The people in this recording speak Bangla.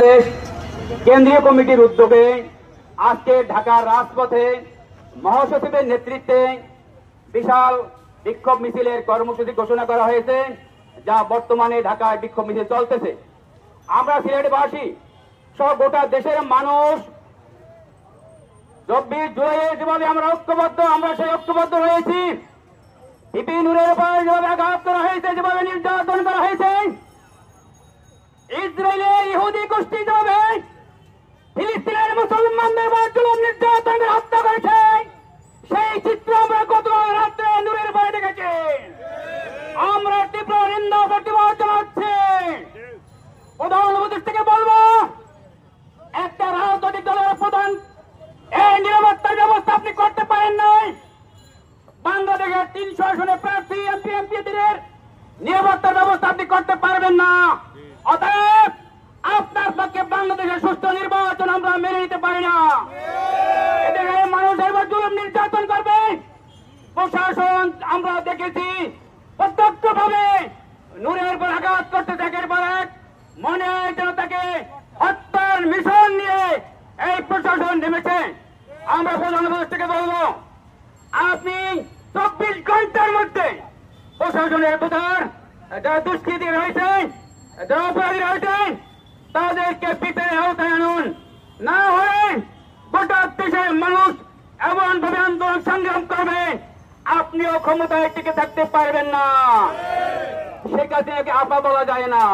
কেন্দ্রীয় কমিটির উদ্যোগে আজকে ঢাকার রাজপথে মহাসচিবের নেতৃত্বে বিশাল বিক্ষোভ মিছিলের কর্মসূচি ঘোষণা করা হয়েছে, যা বর্তমানে ঢাকায় বিক্ষোভ মিছিল চলতেছে। আমরা সিলেটবাসী সহ গোটা দেশের মানুষ 24 জুলাইয়ে যেভাবে আমরা ঐক্যবদ্ধ, আমরা সেই ঐক্যবদ্ধ রয়েছি। বিপি নূরের উপর যেভাবে আঘাত করা হয়েছে, যেভাবে নির্যাতন করা হয়েছে, ইসরায়েলের ইহুদি গোষ্ঠী যেভাবে ফিলিস্তিনের মুসলমানদের উপর জুলুম নির্যাতন করে হত্যা করেছে, সেই চিত্র আমরা গতকাল রাত্রে নূরের উপরে দেখেছি। আমরা তীব্র নিন্দা ও প্রতিবাদ জানাচ্ছি। প্রধান উপদেষ্টাকে বলবো, একটা রাজনৈতিক দলের প্রধান এই নিরাপত্তার ব্যবস্থা আপনি করতে পারেন নাই। বাংলাদেশের 300 আসনে প্রার্থী এমপিদের নিরাপত্তার ব্যবস্থা আপনি করতে পারবেন না। অতএব আপনার পক্ষে বাংলাদেশের সুষ্ঠু নির্বাচন আমরা মেনে নিতে পারি না। এদিকে মানুষের উপর জুলুম নির্যাতন করবে প্রশাসন, আমরা দেখেছি প্রত্যক্ষভাবে নূরের উপর আঘাত করতে থাকার পর এক মনে হয় যেন তাকে হত্যার মিশন নিয়ে এই প্রশাসন নেমেছে। আমরা প্রধান উপদেষ্টাকে বলবো, আপনি 24 ঘন্টার মধ্যে প্রশাসনের প্রধান যারা দুষ্কৃতী রয়েছে, যারা অপরাধী রয়েছেন, তাদেরকে পিঠের আওতায় আনুন। না হলে গোটা দেশের মানুষ এমন ভাবে আন্দোলন সংগ্রাম করবে, আপনিও ক্ষমতায় টিকে থাকতে পারবেন না। শেখ হাসিনাকে আপা বলা যায় না।